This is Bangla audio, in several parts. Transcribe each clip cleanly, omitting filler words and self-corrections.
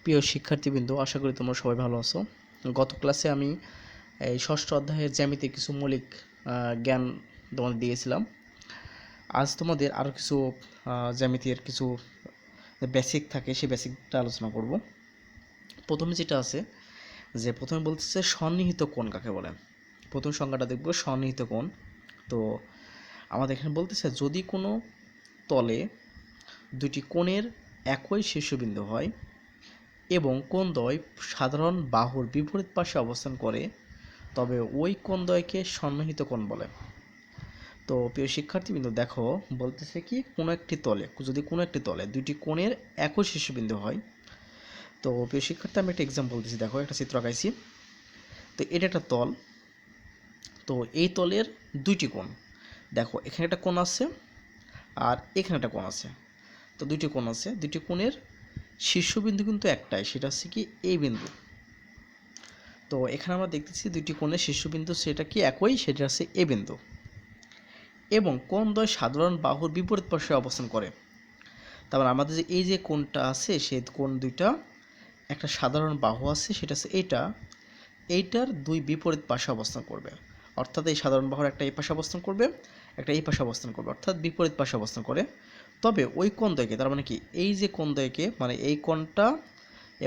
প্রিয় শিক্ষার্থীবৃন্দ, আশা করি তোমরা সবাই ভালো আছো। গত ক্লাসে আমি এই ষষ্ঠ অধ্যায়ের জ্যামিতির কিছু মৌলিক জ্ঞান তোমাদের দিয়েছিলাম। আজ তোমাদের আরও কিছু জ্যামিতির কিছু বেসিক থাকে, সেই বেসিকটা আলোচনা করব। প্রথমে যেটা আছে, যে প্রথমে বলতেছে সন্নিহিত কোণ কাকে বলে। প্রথম সংজ্ঞাটা দেখব, সন্নিহিত কোণ। তো আমাদের এখানে বলতেছে, যদি কোনো তলে দুটি কোণের একই শীর্ষবিন্দু হয় এবং কোণদ্বয় সাধারণ বাহুর বিপরীত পাশে অবস্থান করে, তবে ওই কোণদ্বয়কে সন্নিহিত কোণ বলে। তো প্রিয় শিক্ষার্থীবৃন্দ, দেখো বলতেছে কি, কোনো একটি তলে, যদি কোনো একটি তলে দুইটি কোণের একই শীর্ষবিন্দু হয়। তো প্রিয় শিক্ষার্থী, আমি একটা এক্সাম্পল দিচ্ছি। দেখো, একটা চিত্র আঁকাইছি। তো এটা একটা তল। তো এই তলের দুইটি কোণ, দেখো এখানে একটা কোণ আছে আর এখানে একটা কোণ আছে। তো দুইটি কোণ আছে, দুইটি কোণের শীর্ষবিন্দু কিন্তু একটাই, সেটা হচ্ছে কি এই বিন্দু। তো এখানে আমরা দেখতেছি দুইটি কোণের শীর্ষবিন্দু সেটা কি একই, সেটা হচ্ছে এ বিন্দু। এবং কোণদ্বয় সাধারণ বাহুর বিপরীত পাশে অবস্থান করে। তারপর আমাদের যে এই যে কোণটা আছে, সেই কোণ দুইটা একটা সাধারণ বাহু আছে, সেটা হচ্ছে এইটার দুই বিপরীত পাশে অবস্থান করবে। অর্থাৎ এই সাধারণ বাহুর একটা এই পাশে অবস্থান করবে, একটা এই পাশে অবস্থান করবে, অর্থাৎ বিপরীত পাশে অবস্থান করে। তবে ওই কোণদ্বয়কে, তার মানে কি এই যে কোণদ্বয়কে, মানে এই কোণটা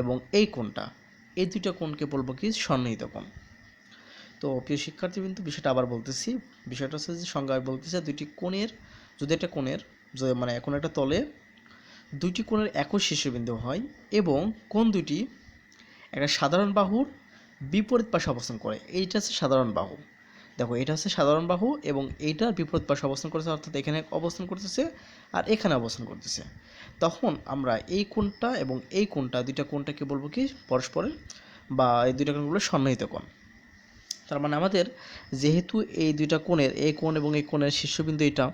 এবং এই কোণটা, এই দুইটা কোণকে বলবো কি সন্নিহিত কোণ। তো প্রিয় শিক্ষার্থী, কিন্তু বিষয়টা আবার বলতেছি। বিষয়টা হচ্ছে যে সংজ্ঞায় বলতেছে, দুইটি কোণের, যদি একটা কোণের, মানে এখন একটা তলে দুইটি কোণের একই শীর্ষবিন্দু হয় এবং কোণ দুইটি একটা সাধারণ বাহুর বিপরীত পাশে অবস্থান করে। এইটা হচ্ছে সাধারণ বাহু। দেখো, এটা হচ্ছে সাধারণ বাহু এবং এইটার বিপরীত পাশে অবস্থান করতেছে, অর্থাৎ এখানে অবস্থান করতেছে আর এখানে অবস্থান করতেছে। তখন আমরা এই কোণটা এবং এই কোণটা, দুইটা কোণটাকে বলবো কি পরস্পরের, বা এই দুইটা কোণগুলো সন্নিহিত কোণ। তার মানে আমাদের যেহেতু এই দুইটা কোণের, এই কোণ এবং এই কোণের শীর্ষবিন্দু এইটা,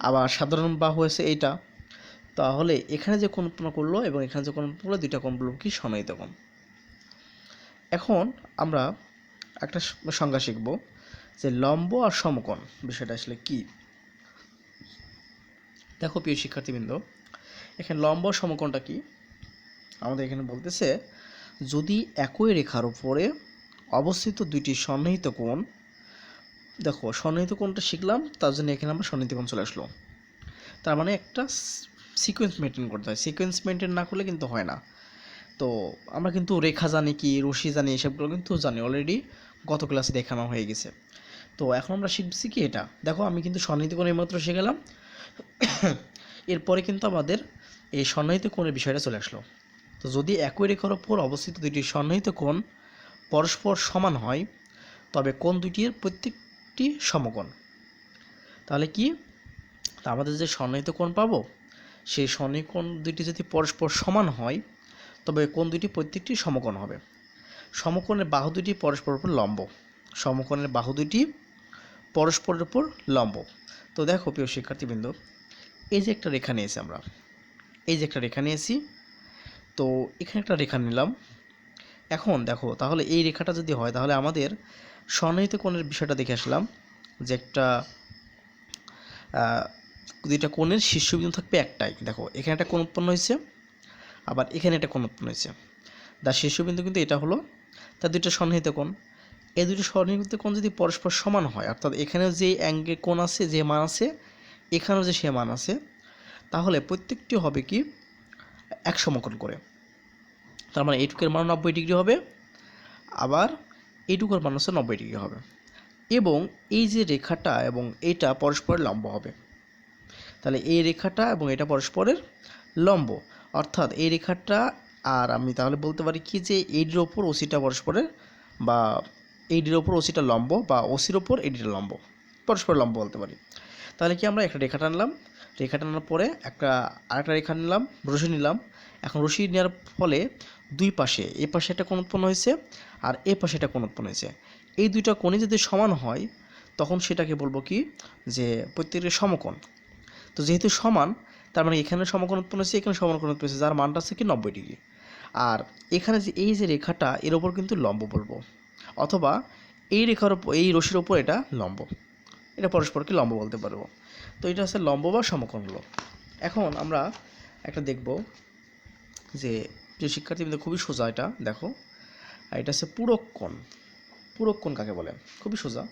আবার সাধারণ বাহু হয়েছে এইটা, তাহলে এখানে যে কোণ উৎপন্ন করলো এবং এখানে যে কোণ উৎপন্ন করলো, দুইটা কোণ বলবো কি সন্নিহিত কোণ। এখন আমরা একটা সংজ্ঞা শিখব, যে লম্ব আর সমকোণ বিষয়টা আসলে কি। দেখো প্রিয় শিক্ষার্থীবৃন্দ, এখানে লম্ব সমকোণটা কি আমাদের এখানে বলতেছে, যদি একই রেখার উপরে অবস্থিত দুইটি সন্নিহিত কোণ, দেখো সন্নিহিত কোণটা শিখলাম, তার জন্য এখানে আমরা সন্নিহিত কোণ চলে আসলো। তার মানে একটা সিকোয়েন্স মেনটেন করতে হয়, সিকোয়েন্স মেনটেন না করলে কিন্তু হয় না। তো আমরা কিন্তু রেখা জানি কি, রশ্মি জানি, এসবগুলো কিন্তু জানি, অলরেডি গত ক্লাসে দেখানো হয়ে গেছে। তো এখন আমরা শিখছি কি এটা, দেখো আমি কিন্তু সন্নিহিত কোণ এইমাত্র শিখলাম। এরপরে কিন্তু আমাদের এই সন্নিহিত কোণের বিষয়টা চলে আসলো। তো যদি একই রেখার ওপর অবস্থিত দুইটি সন্নিহিত কোণ পরস্পর সমান হয়, তবে কোণ দুইটির প্রত্যেকটি সমকোণ। তাহলে কি, তা আমাদের যে সন্নিহিত কোণ পাবো, সেই সন্নিহিত কোণ দুইটি যদি পরস্পর সমান হয়, তবে কোণ দুইটি প্রত্যেকটি সমকোণ হবে। সমকোণের বাহু দুইটি পরস্পরের উপর লম্ব। সমকোণের বাহু দুইটি পরস্পরের উপর লম্ব। তো দেখো প্রিয় শিক্ষার্থীবৃন্দ, এই যে একটা রেখা নিয়েছি আমরা, এই যে একটা রেখা নিয়েছি, তো এখানে একটা রেখা নিলাম। এখন দেখো, তাহলে এই রেখাটা যদি হয়, তাহলে আমাদের সন্নিহিত কোণের বিষয়টা দেখে আসলাম, যে একটা দুইটা কোণের শীর্ষবিন্দু থাকবে একটাই। দেখো এখানে একটা কোণ উৎপন্ন হয়েছে, আবার এখানে একটা কোণ উৎপন্ন হয়েছে। তার শীর্ষবিন্দু কিন্তু এটা হলো, তার দুইটা সন্নিহিত কোণ। এই দুটো সন্নিহিত কোণ যদি পরস্পর সমান হয়, অর্থাৎ এখানেও যে অ্যাঙ্গেল কোণ আছে, যে মান আছে, এখানেও যে সে মান আছে, তাহলে প্রত্যেকটি হবে কি এক সমকোণ করে। তার মানে এইটুকের মান 90 ডিগ্রি হবে, আবার এইটুকুর মান হচ্ছে 90 ডিগ্রি হবে, এবং এই যে রেখাটা এবং এইটা পরস্পরের লম্ব হবে। তাহলে এই রেখাটা এবং এটা পরস্পরের লম্ব, অর্থাৎ এই রেখাটা, আর আমি তাহলে বলতে পারি কি, যে এইডির ওপর ওসিটা পরস্পরের, বা এইডির ওপর ওসিটা লম্ব, বা ওসির ওপর এইডিটা লম্ব, পরস্পর লম্ব বলতে পারি। তাহলে কি, আমরা একটা রেখা টানলাম, রেখা টানার পরে আরেকটা রেখা নিলাম, রশি নিলাম। এখন রশি নেওয়ার ফলে দুই পাশে, এ পাশে একটা কোণ উৎপন্ন হয়েছে আর এ পাশে একটা কোণ উৎপন্ন হয়েছে। এই দুইটা কোণই যদি সমান হয়, তখন সেটাকে বলবো কি, যে প্রত্যেকটি সমকোণ। তো যেহেতু সমান, তার মানে এখানে সমকোণ উৎপন্ন হয়েছে, এখানে সমকোণ উৎপন্ন হয়েছে, যার মানটা আছে কি 90 ডিগ্রি। আর এখানে যে এই যে রেখাটা, এর ওপর কিন্তু লম্ব বলবো, অথবা এই রেখার ওপর, এই রশির ওপর এটা লম্ব, এটা পরস্পরকে লম্ব বলতে পারবো। তো এটা হচ্ছে লম্ব বা সমকোণ হলো। এখন আমরা একটা দেখব, যে প্রিয় শিক্ষার্থীবৃন্দ খুবই সোজা এটা দেখো, আর এটা হচ্ছে পূরক কোণ। পূরক কোণ কাকে বলে? খুবই সোজা।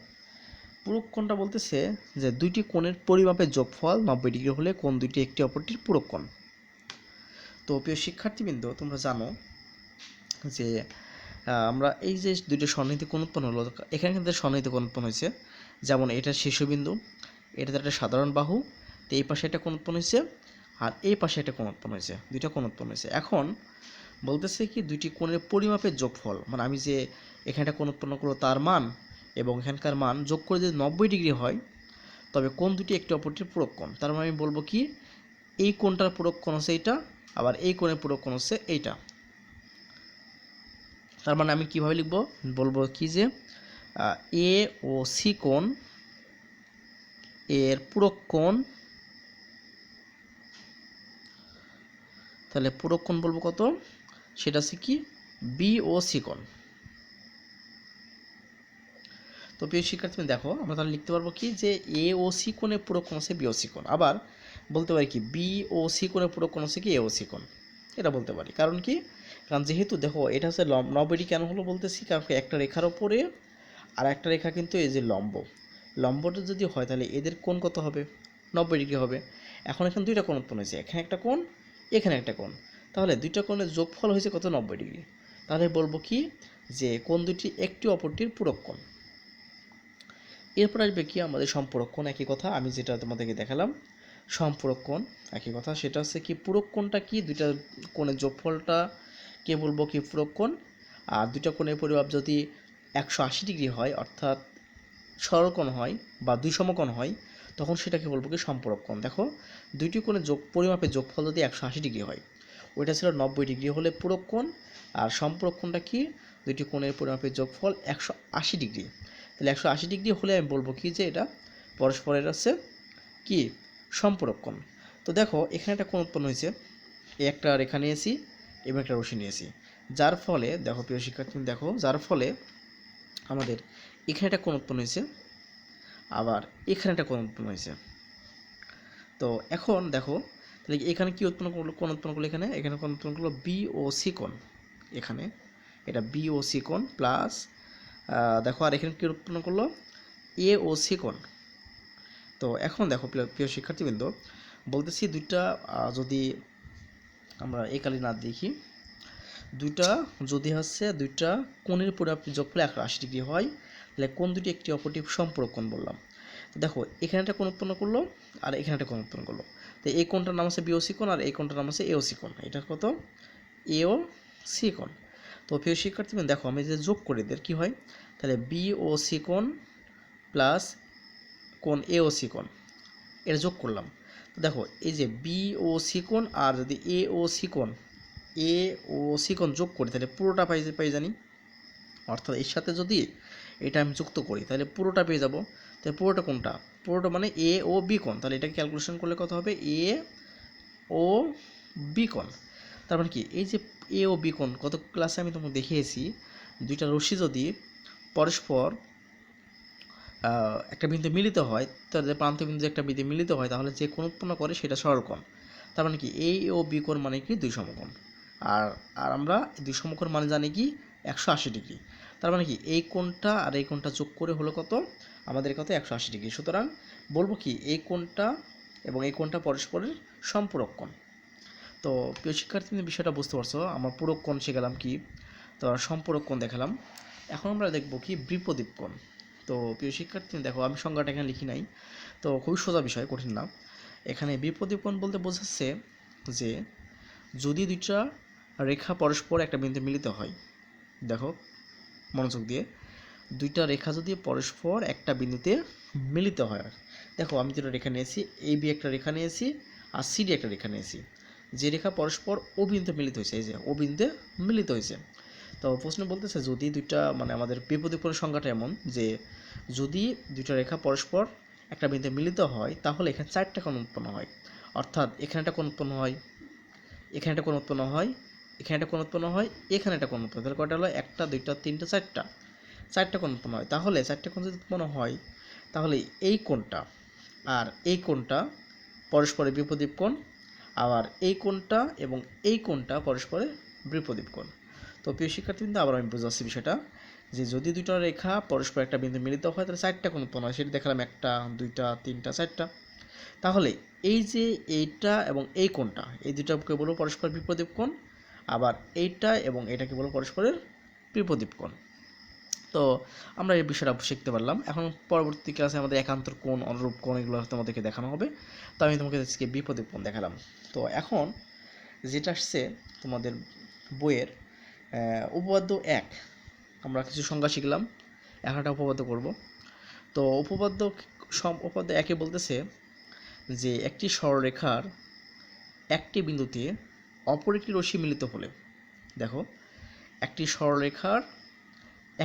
পূরক কোণটা বলতেছে যে দুইটি কোণের পরিমাপের যোগফল 90 ডিগ্রি হলে কোণ দুইটি একটি অপরটির পূরক কোণ। তো প্রিয় শিক্ষার্থীবৃন্দ তোমরা জানো যে আমরা এই যে দুইটা সন্নিহিত কোণ উৎপন্ন হলো, এখানে কিন্তু সন্নিহিত কোণ উৎপন্ন হয়েছে, যেমন এটা শীর্ষবিন্দু, এটাতে একটা সাধারণ বাহু, তো এই পাশে একটা কোণ উৎপন্ন হয়েছে আর এই পাশে একটা কোণ উৎপন্ন হয়েছে, দুইটা কোণ উৎপন্ন হয়েছে। এখন বলতেছে কি দুইটি কোণের পরিমাপের যোগফল, মানে আমি যে এখানে একটা কোণ উৎপন্ন করবো তার মান এবং এখানকার মান যোগ করে যদি 90 ডিগ্রি হয় তবে কোণ দুটি একটি অপরটির পূরক কোণ। তার মানে আমি বলবো কি এই কোণটার পূরক কোণ হচ্ছে এইটা, আবার এই কোণের পূরক কোণ হচ্ছে এইটা। তার মানে আমি কিভাবে লিখব? বলবো কি যে এ ও সি কোণ এর পূরক কোণ, তাহলে পূরক কোণ বলবো কত? সেটা হচ্ছে কি বি ও সি কোণ। তো প্রিয় শিক্ষার্থী দেখো আমরা তাহলে লিখতে পারবো কি যে এ ও সি কোণের পূরক কোণ হচ্ছে বি ও সি কোণ। আবার বলতে পারি কি বি ও সি কোণের পূরক কোণ হচ্ছে কি এ ও সি কোণ, এটা বলতে পারি। কারণ কি? কারণ যেহেতু দেখো এটা হচ্ছে 90 ডিগ্রি কেন হলো বলতেছি, কারণ একটা রেখার ওপরে আর একটা রেখা কিন্তু এই যে লম্ব, লম্বটা যদি হয় তাহলে এদের কোণ কত হবে? 90 ডিগ্রি হবে। এখন এখানে দুইটা কোণ উৎপন্ন হয়েছে, এখানে একটা কোণ এখানে একটা কোণ, তাহলে দুইটা কোণের যোগফল হয়েছে কত? 90 ডিগ্রি। তাহলে বলবো কি যে কোণ দুটি একটি অপরটির পূরক কোণ। এরপর আসবে কি আমাদের সম্পূরক কোণ, একই কথা আমি যেটা তোমাদেরকে দেখালাম সম্পূরক কোণ একই কথা। সেটা হচ্ছে কি পূরক কোণটা কি দুইটা কোণের যোগফলটা কে বলবো কি পূরক কোণ। আর দুইটা কোণের পরিমাপ যদি 180 ডিগ্রি হয় অর্থাৎ সরলকোণ হয় বা দুই সমকোণ হয় তখন সেটাকে বলবো কি সম্পূরক কোণ। দেখো দুইটি কোণের পরিমাপের যোগফল যদি 180 ডিগ্রি হয়, ওইটা ছিল 90 ডিগ্রি হলে পূরক কোণ। আর সম্পূরক কোণটা কি দুইটি কোণের পরিমাপের যোগফল 180 ডিগ্রি, তাহলে 180 ডিগ্রি হলে আমি বলবো কি যে এটা পরস্পরের আছে কি সম্পূরক কোণ। তো দেখো এখানে একটা কোণ উৎপন্ন হয়েছে, একটা রেখা নিয়েছি এবং একটা রশ্মি নিয়েছি, যার ফলে দেখো প্রিয় শিক্ষার্থী দেখো যার ফলে আমাদের এখানে একটা কোণ উৎপন্ন হয়েছে আবার এখানে একটা কোণ উৎপন্ন হয়েছে। তো এখন দেখো তাহলে এখানে কি উৎপন্ন করলো? কোণ উৎপন্ন করলো এখানে, এখানে কোণ উৎপন্ন করলো বি ও সি কোণ, এখানে এটা বি ও সি কোণ প্লাস দেখো আর এখানে কি উৎপন্ন করলো? এ ও সি কোণ। তো এখন দেখো প্রিয় শিক্ষার্থীবৃন্দ বলতেছি দুইটা যদি আমরা একালি না দেখি, দুইটা যদি হচ্ছে দুইটা কোণের পরিমাপ যোগফল 180 ডিগ্রি হয় তাহলে কোণ দুটি একটি অপরটির সম্পূরক কোণ বললাম। তো দেখো এখানে একটা কোণ উৎপন্ন করলো আর এখানে একটা কোণ উৎপন্ন করলো, তো এই কোণটার নাম হচ্ছে বিওসি কোণ আর এই কোণটার নাম হচ্ছে এওসি কোণ। এটা কত? এও সি কোণ। তো প্রিয় শিক্ষার্থীবৃন্দ দেখো আমি যে যোগ করে এদের কী হয়, তাহলে বিওসি কোণ প্লাস কোণ এওসি কোণ, এটা যোগ করলাম। তো দেখো এই যে বিওসি কোণ আর যদি এওসি কোণ যোগ করি তাহলে পুরোটা পাই জানি, অর্থাৎ এর সাথে যদি এটা আমি যুক্ত করি তাহলে পুরোটা পেয়ে যাব। তাহলে পুরোটা কোনটা? পুরোটা মানে এ ও বি কোণ, তাহলে এটাকে ক্যালকুলেশন করলে কত হবে? এ ও বি কোণ। তার মানে কি এই যে এ ও বি কোণ গত ক্লাসে আমি তোমাকে দেখিয়েছি, দুইটা রশ্মি যদি পরস্পর একটা বিন্দু মিলিত হয়, তাদের প্রান্ত বিন্দু একটা বিন্দু মিলিত হয় তাহলে যে কোণ উৎপন্ন করে সেটা সরলকোণ। তার মানে কি এ ও বি কোণ মানে কি দুই সমকোণ, আর আর আমরা দুই সমকোণ মানে জানি কি 180 ডিগ্রি। তার মানে কি এই কোণটা আর এই কোণটা যোগ করে হলো কত? আমাদের কত? 180 ডিগ্রি। সুতরাং বলবো কি এই কোণটা এবং এই কোণটা পরস্পরের সম্পূরক কোণ। তো প্রিয় শিক্ষার্থীদের বিষয়টা বুঝতে পারছো, আমরা পূরক কোণ শিখালাম কি, তো সম্পূরক কোণ দেখালাম। এখন আমরা দেখব কি বিপরীত কোণ। তো প্রিয় শিক্ষার্থী দেখো আমি সংজ্ঞাটা এখানে লিখি নাই, তো খুবই সোজা বিষয়, কঠিন না। এখানে বিপরীত কোণ বলতে বোঝাচ্ছে যে যদি দুইটা রেখা পরস্পর একটা বিন্দুতে মিলিত হয়, দেখো মনোযোগ দিয়ে, দুইটা রেখা যদি পরস্পর একটা বিন্দুতে মিলিত হয়, দেখো আমি যেটা রেখা নিয়েছি এ বি একটা রেখা নিয়েছি আর সি ডি একটা রেখা নিয়েছি, যে রেখা পরস্পর ও বিন্দুতে মিলিত হয়েছে, এই যে ও বিন্দুতে মিলিত হয়েছে। তো প্রশ্ন বলতেছে যদি দুইটা মানে আমাদের বিপরীত কোণের সংজ্ঞাটা এমন যে যদি দুইটা রেখা পরস্পর একটা বিন্দুতে মিলিত হয় তাহলে এখানে চারটা কোণ উৎপন্ন হয়, অর্থাৎ এখানে একটা কোণ উৎপন্ন হয়, এখানে একটা কোণ উৎপন্ন হয়, এখানে একটা কোণ উৎপন্ন হয়, এখানে একটা কোণ উৎপন্ন হয়, তাহলে কয়টা হলো? একটা দুইটা তিনটা চারটা কোণ উৎপন্ন হয়। তাহলে চারটা কোণ যদি উৎপন্ন হয় তাহলে এই কোণটা আর এই কোণটা পরস্পরের বিপরীত কোণ, আবার এই কোণটা এবং এই কোণটা পরস্পরের বিপরীত কোণ। তো প্রিয় শিক্ষার্থীবৃন্দ, আবার আমি বোঝাচ্ছি বিষয়টা, যে যদি দুটো রেখা পরস্পর একটা বিন্দু মিলিত হয় তাহলে 4টা কোণ উৎপন্ন হয়। সেটা দেখালাম 1টা 2টা 3টা 4টা। তাহলে এই যে এইটা এবং এই কোণটা, এই দুটাকে বলবো পরস্পর বিপরীত কোণ। আবার এইটা এবং এটাকে বলবো পরস্পরের বিপরীত কোণ। তো আমরা এই বিষয়টা শিখতে পারলাম। এখন পরবর্তী ক্লাসে আমাদের একান্তর কোণ, অনুরূপ কোণ এগুলো তোমাদেরকে দেখানো হবে। তো আমি তোমাকে আজকে বিপরীত কোণ দেখালাম। তো এখন যেটা আসছে তোমাদের বইয়ের উপপাদ্য 1, আমরা কিছু সংজ্ঞা শিখলাম, এখন একটা উপপাদ্য করব। তো উপপাদ্য 1-এ বলতেছে যে একটি সরলরেখার একটি বিন্দুতে অপর একটি রশ্মি মিলিত হলে, দেখো, একটি সরলরেখার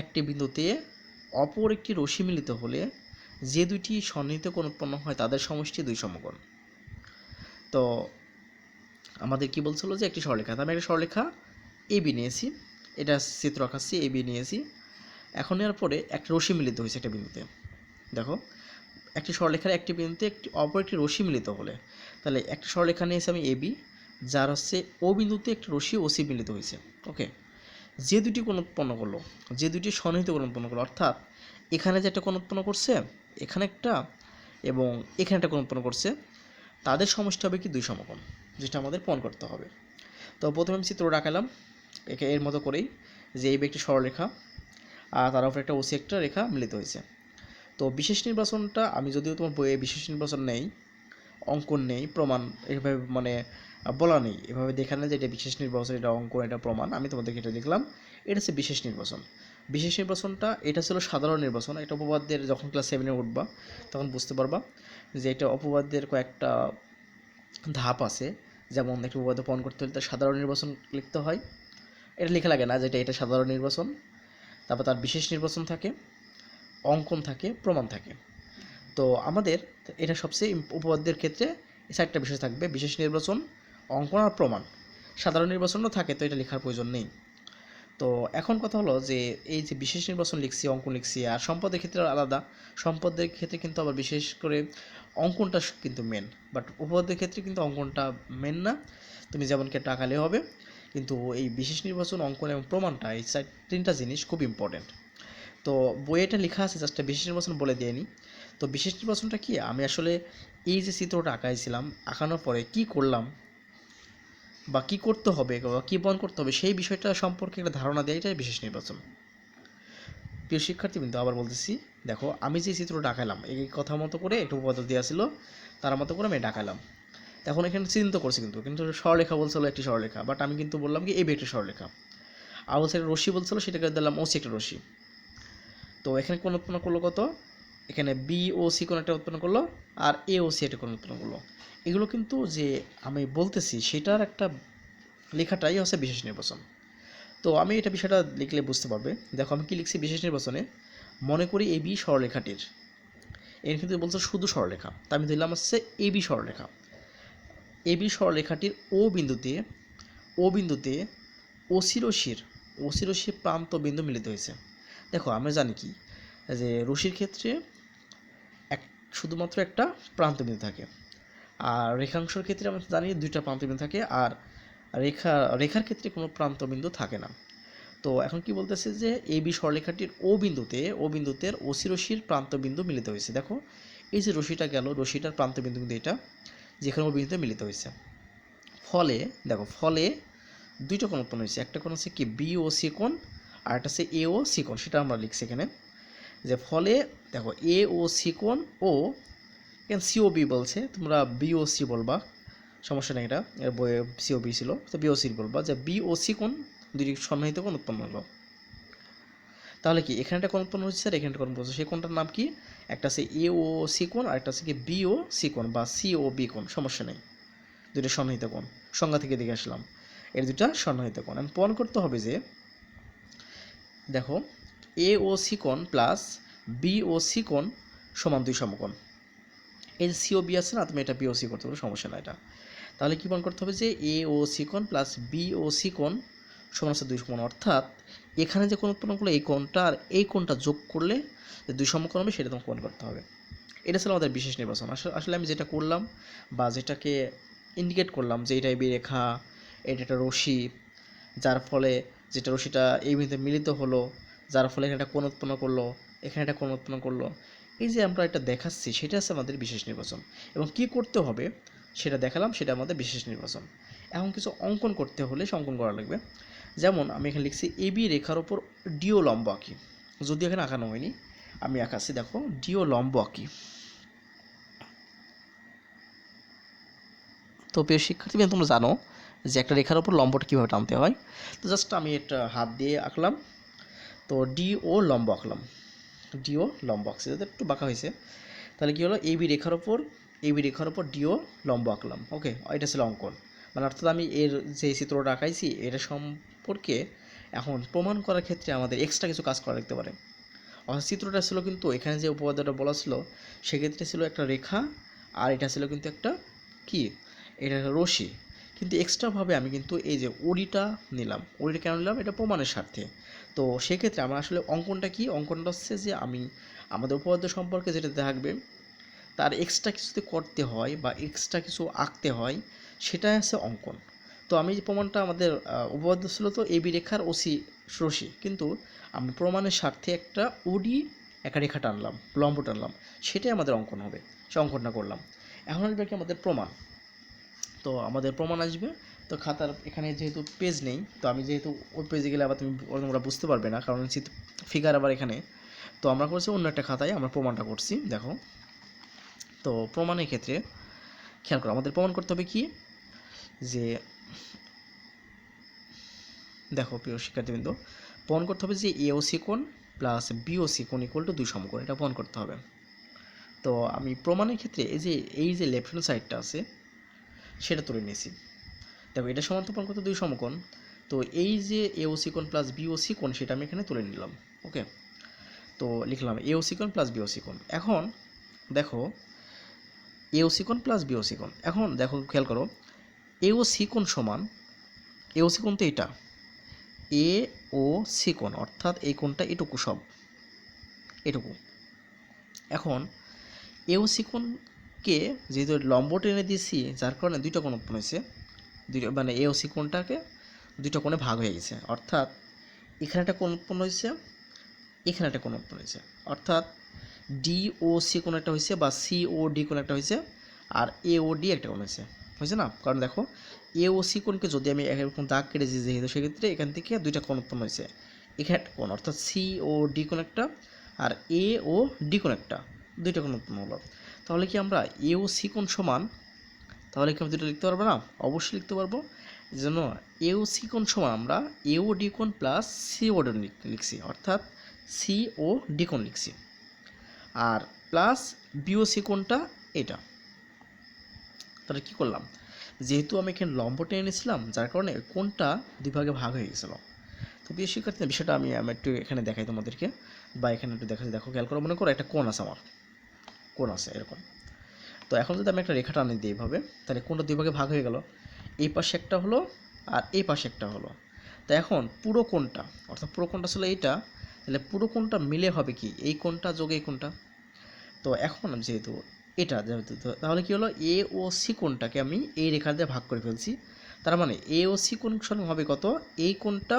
একটি বিন্দুতে অপর একটি রশ্মি মিলিত হলে যে দুইটি সন্নিহিত কোণ উৎপন্ন হয় তাদের সমষ্টি 2 সমকোণ। তো আমাদের কি বলছিল যে একটি সরলরেখা, আমি একটা সরলরেখা এবি নিয়েছি, এটা চিত্র আঁকাচ্ছি, এবি নিয়েছি। এখন নেওয়ার পরে একটা রশ্মি মিলিত হয়েছে একটা বিন্দুতে। দেখো, একটি সরলরেখার একটি বিন্দুতে অপর একটি রশ্মি মিলিত হলে, তাহলে একটা সরলরেখা নিয়েছি আমি এবি, যার হচ্ছে ও বিন্দুতে একটি রশ্মি ওসি মিলিত হয়েছে। ওকে, যে দুটি কোণ উৎপন্ন করলো, যে দুটি সন্নিহিত কোণ উৎপন্ন করলো, অর্থাৎ এখানে যে একটা কোণ উৎপন্ন করছে, এখানে একটা এবং এখানে একটা কোণ উৎপন্ন করছে, তাদের সমষ্টি হবে কি 2 সমকোণ, যেটা আমাদের প্রমাণ করতে হবে। তো প্রথমে আমি চিত্র আঁকালাম এর মতো করেই, যে এই একটি সরলরেখা আর তার উপরে একটা ওসি একটা রেখা মিলিত হয়েছে। তো বিশেষ নির্বাচনটা আমি যদিও তোমার বইয়ে বিশেষ নির্বাচন নেই, অঙ্কন নেই, প্রমাণ এভাবে মানে বলা নেই, এভাবে দেখানো যে এটা বিশেষ নির্বাচন, এটা অঙ্কন, এটা প্রমাণ, আমি তোমাদেরকে এটা দেখলাম। এটা হচ্ছে বিশেষ নির্বাচন। বিশেষ নির্বাচনটা এটা ছিল সাধারণ নির্বাচন। এটা উপপাদ্যের যখন ক্লাস 7-এ উঠবা তখন বুঝতে পারবা যে এটা উপপাদ্যের কয়েকটা ধাপ আছে। যেমন একটা উপপাদ্য প্রমাণ করতে হলে তার সাধারণ নির্বাচন লিখতে হয়, এটা লেখা লাগে না যেটা এটা সাধারণ নির্বাচন। তারপর তার বিশেষ নির্বাচন থাকে, অঙ্কন থাকে, প্রমাণ থাকে। তো আমাদের এটা সবচেয়ে উপপাদ্যের ক্ষেত্রে এই 4টা বিষয় থাকবে: বিশেষ নির্বাচন, অঙ্কন আর প্রমাণ। সাধারণ নির্বাচনও থাকে, তো এটা লেখার প্রয়োজন নেই। তো এখন কথা হলো যে এই যে বিশেষ নির্বাচন লিখছি, অঙ্কন লিখছি, আর সম্পদের ক্ষেত্রে আলাদা। সম্পদের ক্ষেত্রে কিন্তু আবার বিশেষ করে অঙ্কনটা কিন্তু মেন, বাট উপপাদ্যের ক্ষেত্রে কিন্তু অঙ্কনটা মেন না। তুমি যেমন কি টাকালে হবে, কিন্তু এই বিশেষ নির্বাচন, অঙ্কন এবং প্রমাণটা, এই 3টা জিনিস খুব ইম্পর্টেন্ট। তো বইয়েটা লেখা আছে, জাস্ট বিশেষ নির্বাচন বলে দিইনি। তো বিশেষ নির্বাচনটা কি, আমি আসলে এই যে চিত্রটা আঁকাইছিলাম, আঁকানোর পরে কি করলাম বা কী করতে হবে বা কী বন্ধ করতে হবে সেই বিষয়টা সম্পর্কে একটা ধারণা দেয়, এটাই বিশেষ নির্বাচন। প্রিয় শিক্ষার্থীবৃন্দ, আবার বলতেছি, দেখো আমি যে চিত্রটা আঁকালাম এই কথা মতো করে একটু উপপাদ্য দেওয়া ছিল, তার মতো করে আমি আঁকালাম। এখন এখানে চিন্তা করছি, কিন্তু সরলরেখা বলছিল একটি সরলরেখা, বাট আমি কিন্তু বললাম কি এবি একটি সরলরেখা। আর বলছে একটা রশ্মি বলছিল, সেটাকে দিলাম ওসি একটা রশ্মি। তো এখানে কোণ উৎপন্ন করলো কত, এখানে বি ও সি কোণ একটা উৎপন্ন করলো, আর এ ও সি একটা কোণ উৎপন্ন করলো। এগুলো কিন্তু যে আমি বলতেছি সেটার একটা লেখাটাই হচ্ছে বিশেষ নির্বাচন। তো আমি এটা বিষয়টা লিখলে বুঝতে পারবে। দেখো আমি কি লিখছি বিশেষ নির্বাচনে, মনে করি এবি সরলরেখাটির, এর কিন্তু বলছে শুধু সরলরেখা, তা আমি দিলাম হচ্ছে এবি সরলরেখা। এবি সরলরেখাটির ও বিন্দুতে ওসি রশ্মির প্রান্ত বিন্দু মিলিত হয়েছে। দেখো আমরা জানি কি যে রশ্মির ক্ষেত্রে শুধুমাত্র একটা প্রান্ত বিন্দু থাকে, আর রেখাংশের ক্ষেত্রে আমরা জানি 2টা প্রান্ত বিন্দু থাকে, আর রেখার ক্ষেত্রে কোনো প্রান্ত বিন্দু থাকে না। তো এখন কি বলতেছে যে এবি সরলরেখাটির ও বিন্দুতে ওসি রশ্মির প্রান্ত বিন্দু মিলিত হয়েছে। দেখো এই যে রশ্মিটা গেল, রশ্মিটার প্রান্ত বিন্দু কিন্তু এটা, যেখানে ও বিন্দুতে মিলিত হয়েছে। ফলে 2টা কোণ উৎপন্ন হয়েছে, একটা কোণ হচ্ছে কি বি ও সি কোণ, আর একটা হচ্ছে এ ও সি কোণ, সেটা আমরা লিখছি এখানে। যে ফলে দেখো এ ও সি কোণ ও এখানে সিও বি বলছে, তোমরা বি ও সি বলবা, সমস্যা নেই, এটা এর বইয়ে সিও বি ছিল, তো বি ও সি বলবা, যে বি ও সি কোণ দুটি সন্নিহিত কোণ উৎপন্ন হলো। তাহলে কি এখানে একটা কোণ উৎপন্ন হচ্ছে আর এখানে একটা কোণ উৎপন্ন হচ্ছে, সেই কোণটার নাম কি, একটা আছে এ ও সি কোণ আর একটা আছে কি বি ও সি কোণ বা সি ও বি কোণ, সমস্যা নেই, দুটো সন্নিহিত কোণ। সংজ্ঞা থেকে দেখে আসলাম, এর দুটা সন্নিহিত কোণ। আমি প্রমাণ করতে হবে যে দেখো এ ও সি কোণ প্লাস বি ও সি কোণ সমান 2 সমকোণ। এই যে সিও বি আছে না, তুমি এটা বি ও সি করতে পারো, সমস্যা না এটা। তাহলে কি প্রমাণ করতে হবে যে এ ও সি কোণ প্লাস বি ও সি কোণ সমান হচ্ছে 2 সমকোণ, অর্থাৎ এখানে যে কোণ উৎপন্ন করলে এই কোণটা আর এই কোণটা যোগ করলে যে 2 সমকোণ হবে সেটা তোমাকে প্রমাণ করতে হবে। এটা ছিল আমাদের বিশেষ নির্বাচন। আসলে আমি যেটা করলাম বা যেটাকে ইন্ডিকেট করলাম যে এটা এবি রেখা, এটা একটা রশ্মি, যার ফলে যেটা রশ্মিটা এই বিন্দুতে মিলিত হলো, যার ফলে এখানে একটা কোণ উৎপন্ন করলো, এখানে একটা কোণ উৎপন্ন করলো। এই যে আমরা এটা দেখাচ্ছি সেটা হচ্ছে আমাদের বিশেষ নির্বাচন, এবং কি করতে হবে সেটা দেখালাম, সেটা আমাদের বিশেষ নির্বাচন। এখন কিছু অঙ্কন করতে হলে সে অঙ্কন করা লাগবে। যেমন আমি এখানে লিখছি এবি রেখার ওপর ডিও লম্ব আঁকি, যদি এখানে আঁকানো হয়নি আমি আঁকাচ্ছি, দেখো ডিও লম্ব আঁকি। তো প্রিয় শিক্ষার্থী, তোমরা জানো যে একটা রেখার ওপর লম্বটা কীভাবে টানতে হয়। তো জাস্ট আমি এটা হাত দিয়ে আঁকলাম, তো ডিও লম্ব আঁকলাম, ডিও লম্ব আঁকছি, যাতে একটু বাঁকা হয়েছে। তাহলে কী হলো, এবি রেখার ওপর ডিও লম্ব আঁকলাম। ওকে, এটা ছিল অঙ্কন, মানে অর্থাৎ আমি এর যে চিত্রটা আঁকাইছি এটা সম্পর্কে এখন প্রমাণ করার ক্ষেত্রে আমাদের এক্সট্রা কিছু কাজ করা লাগতে পারে। অর্থাৎ চিত্রটা ছিল কিন্তু এখানে যে উপপাদ্যটা বলা ছিল সেক্ষেত্রে ছিল একটা রেখা, আর এটা ছিল কিন্তু একটা কি, এটা একটা রশ্মি। কিন্তু এক্সট্রাভাবে আমি কিন্তু এই যে ওডিটা নিলাম, ওডিটা কেন নিলাম, এটা প্রমাণের স্বার্থে। তো সেক্ষেত্রে আমার আসলে অঙ্কনটা কি, অঙ্কনটা হচ্ছে যে আমি আমাদের উপপাদ্য সম্পর্কে যেটা থাকবে তার এক্সট্রা কিছুতে করতে হয় বা এক্সট্রা কিছু আঁকতে হয়, সেটাই হচ্ছে অঙ্কন। তো আমি যে প্রমাণটা আমাদের উপপাদ্য ছিল তো এবি রেখার ওসি রশ্মি, কিন্তু আমি প্রমাণের স্বার্থে একটা ওডি একটা রেখা টানলাম, লম্ব টানলাম, সেটাই আমাদের অঙ্কন হবে, সে অঙ্কনটা করলাম। এখন আসবে কি আমাদের প্রমাণ। তো আমাদের প্রমাণ আসবে, তো খাতার এখানে যেহেতু পেজ নেই, তো আমি যেহেতু ওই পেজে গেলে আবার তোমরা বুঝতে পারবে না, কারণ ফিগার আবার এখানে। তো আমরা করছি অন্য একটা খাতায় আমরা প্রমাণটা করছি, দেখো। তো প্রমাণের ক্ষেত্রে খেয়াল করো, আমাদের প্রমাণ করতে হবে কি, যে দেখো প্রিয় শিক্ষার্থীবৃন্দ, প্রমাণ করতে হবে যে এওসি কোণ প্লাস বিওসি কোণ ইকুয়াল টু 2 সমকোণ, এটা প্রমাণ করতে হবে। তো আমি প্রমাণের ক্ষেত্রে এই যে লেফট হ্যান্ড সাইডটা আছে সেটা তুলে নিয়েছি। দেখো এটা সমান প্রমাণ করতে 2 সমকোণ, তো এই যে এওসি কোণ প্লাস বিওসি কোণ সেটা আমি এখানে তুলে নিলাম। ওকে, তো লিখলাম এওসি কোণ প্লাস বিওসি কোণ। এখন দেখো এওসি কোণ প্লাস বিওসি কোণ, এখন দেখো খেয়াল করো, এওসি কোণ সমান, এওসি কোণ তো এটা, এ ও সি কোণ, অর্থাৎ এই কোণটা এটুকু, সব এটুকু। এখন এও সি কোণকে যেহেতু লম্ব টেনে দিয়েছি, যার কারণে দুইটা কোণ উৎপন্ন হয়েছে, দুইটা মানে এও সি কোণটাকে দুইটা কোণে ভাগ হয়ে গেছে, অর্থাৎ এখানে একটা কোণ উৎপন্ন হয়েছে, এখানে একটা কোণ উৎপন্ন হয়েছে, অর্থাৎ ডি ও সি কোণ একটা হয়েছে বা সি ও ডি কোণ একটা হয়েছে, আর এ ও ডি একটা কোণ হয়েছে না? কারণ দেখো এ ও সি কোণকে যদি আমি এরকম দাগ কেটেছি যেহেতু, সেক্ষেত্রে এখান থেকে দুইটা কোণ উৎপন্ন হয়েছে, এখানে একটা কোণ, অর্থাৎ সি ও ডি কোণ একটা আর এ ও ডি কোণ একটা, দুইটা কোণ উৎপন্ন হলো। তাহলে কি আমরা এ ও সি কোণ সমান, তাহলে কি আমরা দুটো লিখতে পারবো না? অবশ্যই লিখতে পারবো। এই জন্য এ ও সি কোণ সমান আমরা এ ও ডি কোণ প্লাস সি ও ডি লিখছি, অর্থাৎ সি ও ডি কোণ লিখছি, আর প্লাস বিওসি কোণটা এটা। তাহলে কী করলাম, যেহেতু আমি এখানে লম্ব টেনে নিয়েছিলাম যার কারণে কোণটা দুই ভাগে ভাগ হয়ে গেছিল। তো প্রিয় শিক্ষার্থী, বিষয়টা আমি একটু এখানে দেখাই তোমাদেরকে, বা এখানে একটু দেখাচ্ছি। দেখো খেয়াল করো, মনে করো একটা কোণ আছে, আমার কোণ আছে এরকম। তো এখন যদি আমি একটা রেখা টানি দিই এইভাবে, তাহলে কোণটা দুই ভাগে ভাগ হয়ে গেল, এই পাশে একটা হলো আর এই পাশে একটা হলো। তো এখন পুরো কোণটা, অর্থাৎ পুরো কোণটা ছিল এইটা, তাহলে পুরো কোণটা মিলে হবে কি, এই কোণটা যোগ এই কোণটা। তো এখন যেহেতু এটা যেহেতু, তাহলে কী হলো, এ ও সি কোণটাকে আমি এই রেখা দিয়ে ভাগ করে ফেলছি, তার মানে এ ও সি কোণ সমান হবে কত, এই কোণটা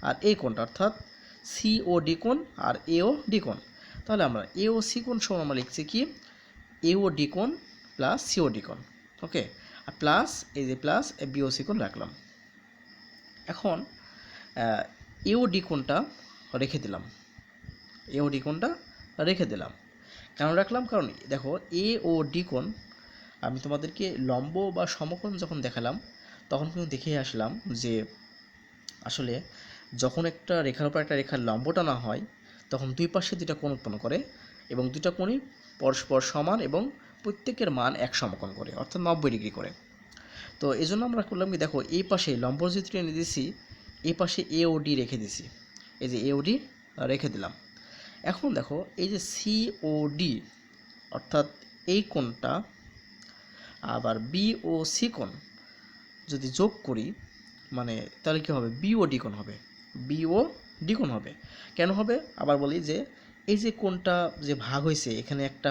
আর এই কোণটা, অর্থাৎ সি ও ডি কোণ আর এ ও ডি কোণ। তাহলে আমরা এ ও সি কোণ সমান আমরা লিখছি কি, এ ও ডি কোণ প্লাস সি ও ডি কোণ। ওকে, আর প্লাস এই যে প্লাস বি ও সি কোণ রাখলাম। এখন এ ও ডি কোণটা রেখে দিলাম, এ ও ডি কোণটা রেখে দিলাম। কেন রাখলাম, কারণ দেখো এ ও ডি কোণ আমি তোমাদেরকে লম্ব বা সমকোণ যখন দেখালাম তখন কিন্তু দেখে আসলাম যে আসলে যখন একটা রেখার উপর একটা রেখার লম্ব টানা হয় তখন দুই পাশে দুইটা কোণ উৎপন্ন করে, এবং দুইটা কোণই পরস্পর সমান এবং প্রত্যেকের মান এক সমকোণ করে, অর্থাৎ 90 ডিগ্রি করে। তো এই জন্য আমরা করলাম কি, দেখো এই পাশে লম্ব যেহেতু টেনে দিয়েছি, এই পাশে এ ও ডি রেখে দিছি, এই যে এ ও ডি রেখে দিলাম। এখন দেখো এই যে সি ও ডি, অর্থাৎ এই কোণটা আবার বি ও সি কোণ যদি যোগ করি, মানে তাহলে কী হবে, বি ও ডি কোণ হবে, বি ও ডি কোণ হবে। কেন হবে আবার বলি, যে এই যে কোণটা যে ভাগ হয়েছে এখানে একটা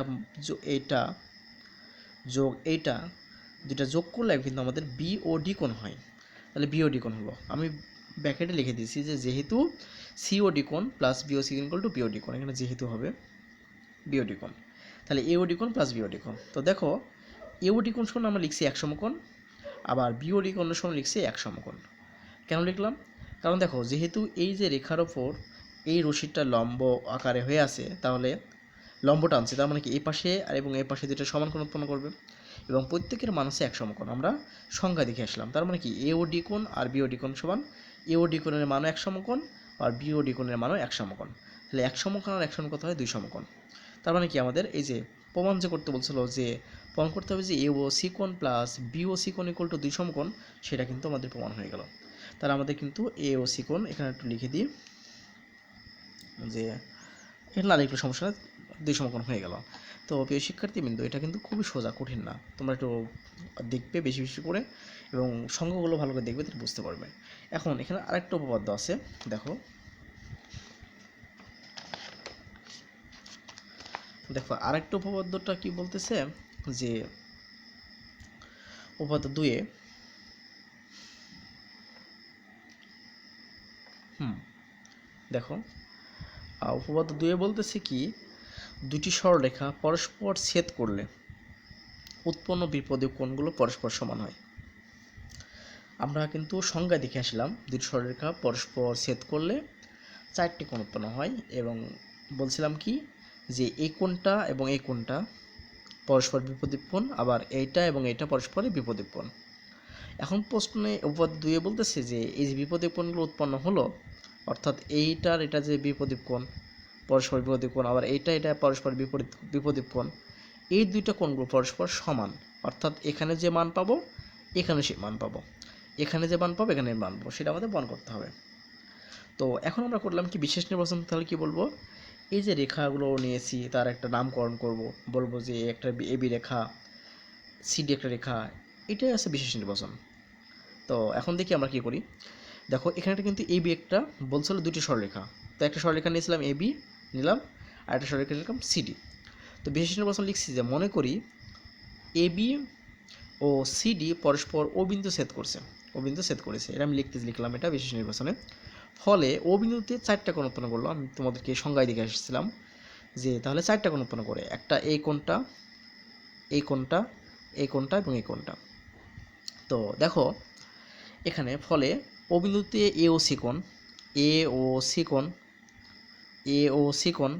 এইটা যোগ এইটা, দুটা যোগ করলে কিন্তু আমাদের বি ও ডি কোণ হয়, তাহলে বি ও ডি কোণ হলো। আমি ব্র্যাকেটে লিখে দিয়েছি যে যেহেতু সিওডি কোণ প্লাস বিওসি কোণ ইকুয়াল টু বিওডি কোণ, এখানে যেহেতু হবে বিওডি কোণ, তাহলে এওডি কোণ প্লাস বিওডি কোণ। তো দেখো এওডি কোণ সমান আমরা লিখছি এক সমকোণ, আবার বিওডি কোণের সমান লিখছি এক সমকোণ। কেন লিখলাম? কারণ দেখো যেহেতু এই যে রেখার ওপর এই রশিটা লম্ব আকারে হয়ে আছে, তাহলে লম্ব টানছে, তার মানে কি এই পাশে আর এবং এই পাশে দুটো সমান কোণ উৎপন্ন করবে, এবং প্রত্যেকের মান আছে এক সমকোণ। আমরা সংখ্যা দেখে আসলাম, তার মানে কি এওডি কোণ আর বিওডি কোণ সমান এওডি কোণের মানও এক সমকোণ আর বিওডি কোণের মানও এক সমকোণ। তাহলে এক সমকোণ আর এক সমকোণ কত হয়? দুই সমকোণ। তার মানে কি আমাদের এই যে প্রমাণ যে করতে বলছিল যে প্রমাণ করতে হবে যে এওসি কোণ প্লাস বিওসি কোণ ইকুয়াল টু দুই সমকোণ, সেটা কিন্তু আমাদের প্রমাণ হয়ে গেল। তাহলে আমাদের কিন্তু এওসি কোণ এখানে একটু লিখে দিই যে এখানে আর একটু সমস্যা, দুই সমকোণ হয়ে গেল। তো প্রিয় শিক্ষার্থীবৃন্দ, এটা কিন্তু খুবই সোজা, কঠিন না। তোমরা একটু দেখবে বেশি বেশি করে এবং সংখ্যাগুলো ভালো করে দেখবে, তাহলে বুঝতে পারবে। এখন এখানে আরেকটা উপপাদ্য আছে, দেখো দেখো আরেকটা উপপাদ্যটা কি বলতেছে যে উপপাদ্য 2-এ দেখো উপপাদ্য 2-এ বলতেছে কি দুটি সরলরেখা পরস্পর ছেদ করলে উৎপন্ন বিপদীয় কোণগুলো পরস্পর সমান হয়। আমরা কিন্তু সংজ্ঞা দেখে আসলাম দুটি সরলরেখা পরস্পর ছেদ করলে 4টি কোণ উৎপন্ন হয়, এবং বলছিলাম কি যে এই কোণটা এবং এই কোণটা পরস্পর বিপরীত কোণ, আবার এইটা এবং এইটা পরস্পরের বিপরীত কোণ। এখন প্রশ্নে উপপাদ্য 2-এ বলতেছে যে এই যে বিপরীত কোণগুলো উৎপন্ন হলো, অর্থাৎ এইটার এটা যে বিপরীত কোণ পরস্পর বিপরীত কোণ, আবার এইটা এটা পরস্পর বিপরীত কোণ, এই দুইটা কোণগুলো পরস্পর সমান, অর্থাৎ এখানে যে মান পাবো এখানে সে মান পাবো, এখানে যে মান পাবো এখানে মান পাবো, সেটা আমাদের প্রমাণ করতে হবে। তো এখন আমরা করলাম কি বিশেষ নির্বাচন। তাহলে কি বলবো? এই যে রেখাগুলো নিয়েছি তার একটা নামকরণ করব, বলবো যে একটা এবি রেখা, সিডি একটা রেখা, এটাই আছে বিশেষ নির্বাচন। তো এখন দেখি আমরা কি করি। দেখো এখানে কিন্তু এবি একটা বলছিল দুটি সরলরেখা, তো একটা সরলরেখা নিয়েছিলাম এবি নিলাম, আর একটা সরলরেখা নিলাম সিডি। তো বিশেষ নির্বাচন লিখছি যে মনে করি এবি ও সিডি পরস্পর ও বিন্দু ছেদ করেছে, এটা আমি লিখলাম এটা বিশেষ নির্বাচনে। ফলে ও বিন্দুতে 4টা কোণ উৎপন্ন করলো। আমি তোমাদেরকে সংজ্ঞায় দেখে এসেছিলাম যে তাহলে 4টা কোণ উৎপন্ন করে, একটা এই কোণটা, এই কোণটা, এই কোণটা এবং এই কোণটা। তো দেখো এখানে ফলে ও বিন্দুতে এ ও সি কোণ,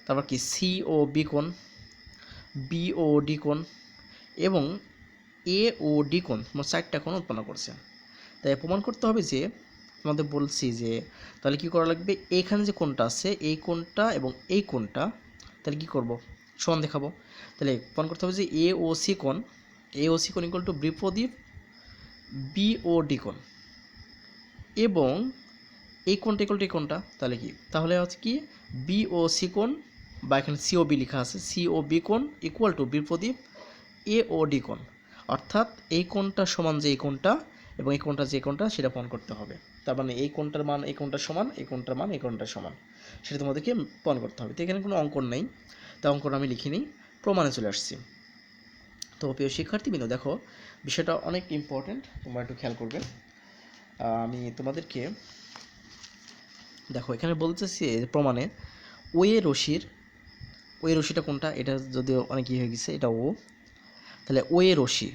তারপর কি সি ও বি কোণ, বি ও ডি কোণ এবং এ ও ডি কোণ, মোট 4টা কোণ উৎপন্ন করছে। তাই প্রমাণ করতে হবে যে তোমাদের বলছি যে তাহলে কি করা লাগবে, এইখানে যে কোণটা আছে এই কোণটা এবং এই কোণটা, তাহলে কি করব, সমান দেখাবো। তাহলে প্রমাণ করতে হবে যে এ ও সি কোণ ইকুয়াল টু বিপরীত বি ও ডি কোণ, এবং এই কোণটা ইকুয়াল টু এই কোণটা, তাহলে কি, তাহলে হচ্ছে কি বি ও সি কোণ, বা এখানে সি ও বি লেখা আছে, সি ও বি কোণ ইকুয়াল টু বিপরীত এ ও ডি কোণ, অর্থাৎ এই কোণটা সমান যে এই কোণটা এবং এই কোণটা যে কোণটা, সেটা প্রমাণ করতে হবে। তার মানে এই কোণটার মান এই কোণটার সমান, এই কোণটার মান এই কোণটার সমান, সেটা তোমাদেরকে প্রমাণ করতে হবে। তো এখানে কোনো অঙ্কন নেই, তাই অঙ্কন আমি লিখিনি, প্রমাণে চলে আসছি। তো প্রিয় শিক্ষার্থীবৃন্দ, দেখো বিষয়টা অনেক ইম্পর্টেন্ট, তোমরা একটু খেয়াল করবে। আমি তোমাদেরকে দেখো এখানে বলতেছি প্রমাণে ওয়ে রশিটা কোনটা, এটা যদিও অনেক হয়ে গেছে, এটা ও, তাহলে ওয়ে রশি,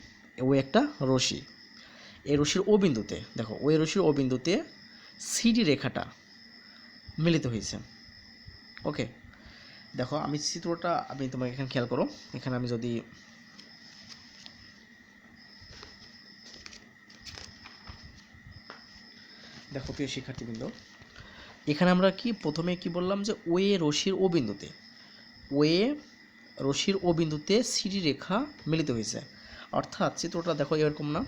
ও একটা রশি, এই রশির ও বিন্দুতে, দেখো ওই রশির ও বিন্দুতে সিডি রেখাটা মিলিত হয়েছে। ওকে, দেখো আমি চিত্রটা আমি তোমাকে এখানে খেয়াল করো, এখানে আমি যদি দেখো প্রিয় শিক্ষার্থীবৃন্দ, এখানে আমরা কি প্রথমে কি বললাম যে ওয়ে রশির ও বিন্দুতে সিডি রেখা মিলিত হয়েছে, অর্থাৎ চিত্রটা দেখো এরকম না।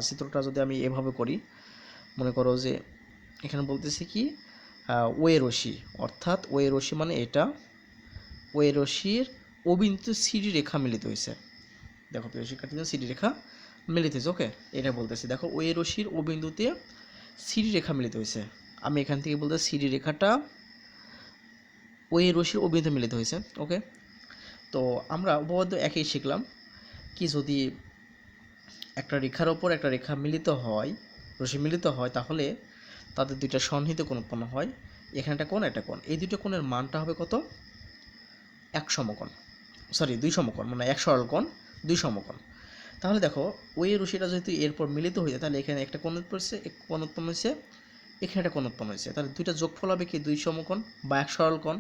চিত্রটা যদি আমি এভাবে করি, মনে করো যে এখানে বলতেছি কি ওয়ে রশি, অর্থাৎ ওয়ে রশি মানে এটা, ওয়ে রশির ও বিন্দুতে সিডি রেখা মিলিত হয়েছে। দেখো প্রিয় শিক্ষার্থীদের সিডি রেখা মিলিত হয়েছে। ওকে, এটা বলতেছি, দেখো ওয়ে রশির ও বিন্দুতে সিডি রেখা মিলিত হয়েছে। আমি এখান থেকে বলতে সিডি রেখাটা ওই রশির ও বিন্দুতে মিলিত হয়েছে। ওকে, তো আমরা উপপাদ্য একই শিখলাম কি যদি একটা রেখার ওপর একটা রেখা মিলিত হয়, রশ্মি মিলিত হয় তাহলে তাদের দুইটা সন্নিহিত কোণ উৎপন্ন হয়। এখানে একটা কোণ, একটা কোণ, এই দুটো কোণের মানটা হবে কত? এক সমকোণ, সরি 2 সমকোণ, মানে এক সরল কোণ 2 সমকোণ। তাহলে দেখো ওই রশ্মিটা যেহেতু এরপর মিলিত হয়ে যায় তাহলে এখানে একটা কোণ উৎপন্ন হয়েছে, এখানে একটা কোণ উৎপন্ন হয়েছে, তাহলে দুইটা যোগফল হবে কি 2 সমকোণ বা এক সরল কোণ।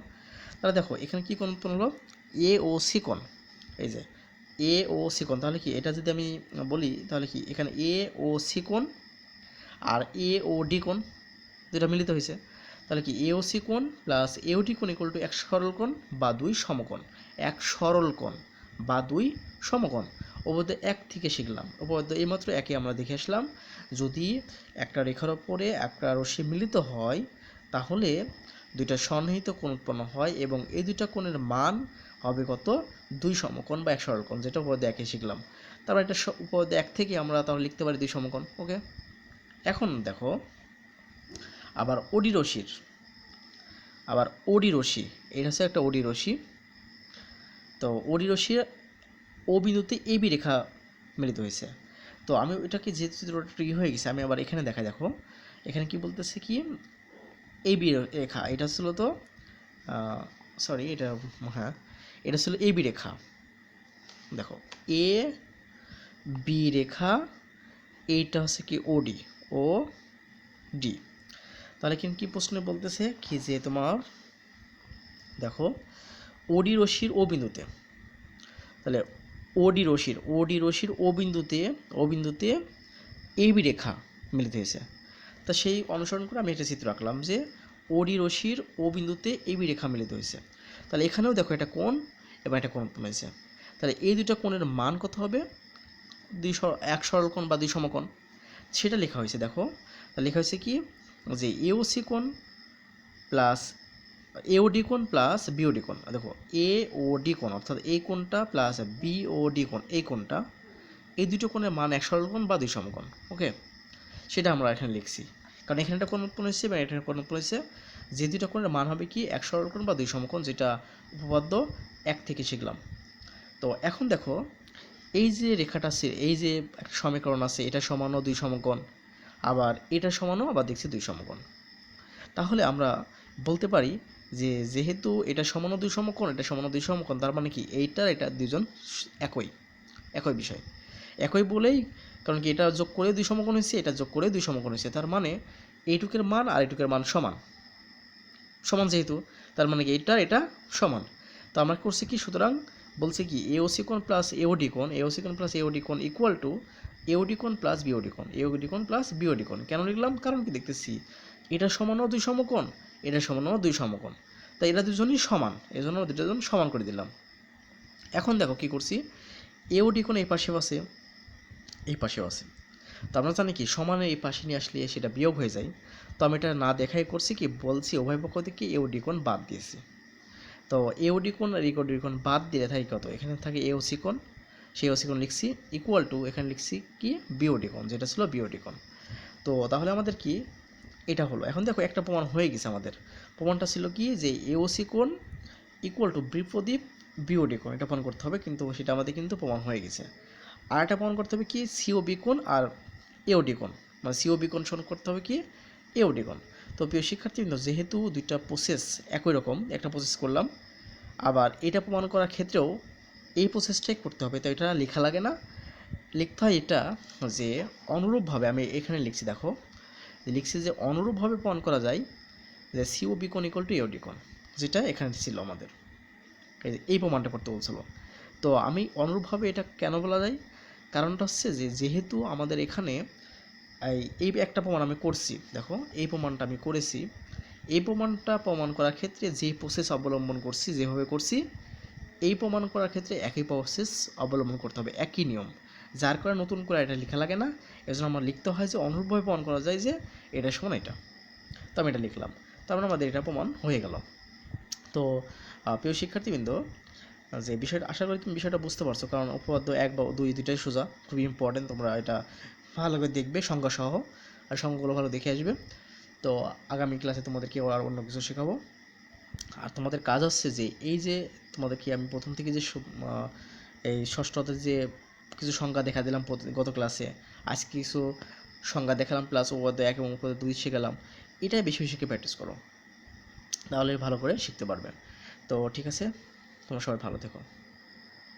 তাহলে দেখো এখানে কি কোণ উৎপন্ন হলো? এ ও সি কোণ। এই যে এ ও সি কোণ, তাহলে কি এটা যদি আমি বলি তাহলে কি এখানে এ ও সি কোণ আর এ ও ডি কোণ দুটা মিলিত হয়েছে, তাহলে কি এ ও সি কোণ প্লাস এ ও ডি কোণ ইকুয়াল টু এক সরল কোণ বা 2 সমকোণ। এক সরল কোণ বা 2 সমকোণ। উপপাদ্য 1 থেকে শিখলাম, উপপাদ্য এইমাত্র একে আমরা দেখে আসলাম। যদি একটা রেখার ওপরে একটা রশ্মি মিলিত হয় তাহলে দুইটা সন্নিহিত কোণ উৎপন্ন হয় এবং এই দুইটা কোণের মান হবে কত? 2 সমকোণ বা এক সরল কোণ, যেটা উপপাদ্য 1 শিখলাম। তারপর এটা উপপাদ্য 1 থেকে আমরা তাহলে লিখতে পারি 2 সমকোণ। ওকে, এখন দেখো আবার ওডি রশ্মির, আবার ওডি রশ্মি, এটা হচ্ছে একটা ওডি রশ্মি। তো ওডি রশ্মির ও বিন্দুতে এবি রেখা মিলিত হয়েছে। তো আমি এটাকে যেহেতু চিত্রটা হয়ে গেছে আমি আবার এখানে দেখাই। দেখো এখানে কি বলতেছে কি এবি রেখা, এটা ছিল তো সরি এটা, হ্যাঁ এটা ছিল এবি রেখা। দেখো এ বি রেখা, এইটা হচ্ছে কি ওডি, ও ডি। তাহলে কিন্তু কি প্রশ্নে বলতেছে কি যে তোমার দেখো ওডি রশ্মির ও বিন্দুতে, তাহলে ওডি রশ্মির ও বিন্দুতে এবি রেখা মিলিত হয়েছে। তা সেই অনুসরণ করে আমি একটা চিত্র আঁকলাম যে ওডি রশ্মির ও বিন্দুতে এবি রেখা মিলিত হয়েছে। তাহলে এখানেও দেখো একটা কোণ এবং একটা কোণ উৎপন্ন হয়েছে। তাহলে এই দুটো কোণের মান কত হবে? এক সরল কোণ বা 2 সমকোণ, সেটা লেখা হয়েছে। দেখো লেখা হয়েছে কি যে এওসি কোণ প্লাস এওডি কোণ প্লাস বিওডি কোণ। দেখো এ ও ডি কোণ অর্থাৎ এই কোণটা প্লাস বি ও ডি কোণ এই কোণটা, এই দুটো কোণের মান এক সরল কোণ বা 2 সমকোণ। ওকে, সেটা আমরা এখানে লিখছি, কারণ এখানে একটা কোণ উৎপন্ন হয়েছে এবং এখানে কোণ উৎপন্ন হয়েছে। যে দুটো কোণের মান হবে কি এক সরল কোণ বা 2 সমকোণ, যেটা উপপাদ্য 1 থেকে শিখলাম। তো এখন দেখো এই যে রেখাটা আছে, এই যে একটা সমীকরণ আছে, এটা সমানও 2 সমকোণ, আবার এটা সমানও আবার দেখছি 2 সমকোণ। তাহলে আমরা বলতে পারি যে যেহেতু এটা সমানও 2 সমকোণ, এটা সমানও 2 সমকোণ, তার মানে কি এইটা এটা দুজন একই বিষয়, একই বলেই, কারণ কি এটা যোগ করে 2 সমকোণ হয়েছে, এটা যোগ করে 2 সমকোণ হয়েছে, তার মানে এইটুকের মান আর এইটুকের মান সমান যেহেতু, তার মানে কি এটা সমান। তো আমরা করছি কি, সুতরাং বলছে কি এওসি কোণ প্লাস এওডি কোণ, এওসি কোণ প্লাস এওডি কোণ ইকুয়াল টু এওডি কোণ প্লাস বিওডি কোণ, এওডি কোণ প্লাস বিওডি কোণ। কেন লিখলাম? কারণ কি দেখতেছি এটা সমানও 2 সমকোণ, এটা সমানও 2 সমকোণ, তাই এরা দুজনই সমান, এই জন্য দুজন সমান করে দিলাম। এখন দেখো কি করছি, এওডি কোণ এই পাশেও আছে, এই পাশেও আছে। তো আমরা জানি কি সমানের এই পাশে নিয়ে আসলে সেটা বিয়োগ হয়ে যায়। তো আমি এটা না দেখাই করছি কি, বলছি উভয় পক্ষ থেকে এওডি কোণ বাদ দিয়েছি। তো এওডি কোণ আর ইকোডি কোণ বাদ দিলে থাকে কত? এখানে থাকে এওসি কোণ, সেই ওসি কোণ লিখছি ইকুয়াল টু, এখানে লিখছি কি বিওডি কোণ, যেটা ছিল বিওডি কোণ। তো তাহলে আমাদের কি এটা হলো। এখন দেখো একটা প্রমাণ হয়ে গেছে আমাদের। প্রমাণটা ছিল কি যে এওসি কোণ ইকুয়াল টু বিপরীত বিওডি কোণ, এটা প্রমাণ করতে হবে, কিন্তু সেটা আমাদের কিন্তু প্রমাণ হয়ে গেছে। আর একটা প্রমাণ করতে হবে কি সিওবি কোণ আর এওডি কোণ, মানে সিওবি কোণ সমান করতে হবে কি এওডি কোণ। তো প্রিয় শিক্ষার্থীবৃন্দ, যেহেতু দুইটা প্রসেস একই রকম, একটা প্রসেস করলাম, আবার এটা প্রমাণ করার ক্ষেত্রেও এই প্রসেসটাই করতে হবে, তো এটা লেখা লাগে না, লিখতে হয় এটা যে অনুরূপভাবে আমি এখানে লিখছি। দেখো লিখছি যে অনুরূপভাবে প্রমাণ করা যায় যে সিওবি কোণ ইকুয়াল টু এওডি কোণ, যেটা এখানে ছিল আমাদের, এই প্রমাণটা করতে বলছিল। তো আমি অনুরূপভাবে এটা কেন বলা যায়, কারণটা হচ্ছে যে যেহেতু আমাদের এখানে এই একটা প্রমাণ আমি করছি, দেখো এই প্রমাণটা আমি করেছি, এই প্রমাণটা প্রমাণ করার ক্ষেত্রে যে প্রসেস অবলম্বন করছি, যেভাবে করছি, এই প্রমাণ করার ক্ষেত্রে একই প্রসেস অবলম্বন করতে হবে, একই নিয়ম, যার কারণে নতুন করে এটা লেখা লাগে না। এজন্য আমার লিখতে হয় যে অনুরূপভাবে প্রমাণ করা যায় যে এটা সমান এটা, তো আমি এটা লিখলাম, তারপরে আমাদের এটা প্রমাণ হয়ে গেল। তো প্রিয় শিক্ষার্থীবৃন্দ, যে বিষয়টা আশা করি তুমি বিষয়টা বুঝতে পারছো, কারণ উপপাদ্য 1 বা 2 দুইটাই সোজা, খুবই ইম্পর্টেন্ট, তোমরা এটা ভালো করে দেখবে সংজ্ঞা সহ, আর সংজ্ঞাগুলো ভালো দেখে আসবে। তো আগামী ক্লাসে তোমাদেরকে আর অন্য কিছু শেখাবো। আর তোমাদের কাজ হচ্ছে যে এই যে তোমাদেরকে আমি প্রথম থেকে যে এই ষষ্ঠ অধ্যায়ের যে কিছু সংজ্ঞা দেখা দিলাম গত ক্লাসে, আজকে কিছু সংজ্ঞা দেখালাম প্লাস উপপাদ্য 1 এবং উপপাদ্য 2 শিখালাম, এটাই বেশি বেশি করে প্র্যাকটিস করো, তাহলে ভালো করে শিখতে পারবে। তো ঠিক আছে, তোমরা সবাই ভালো থেকো।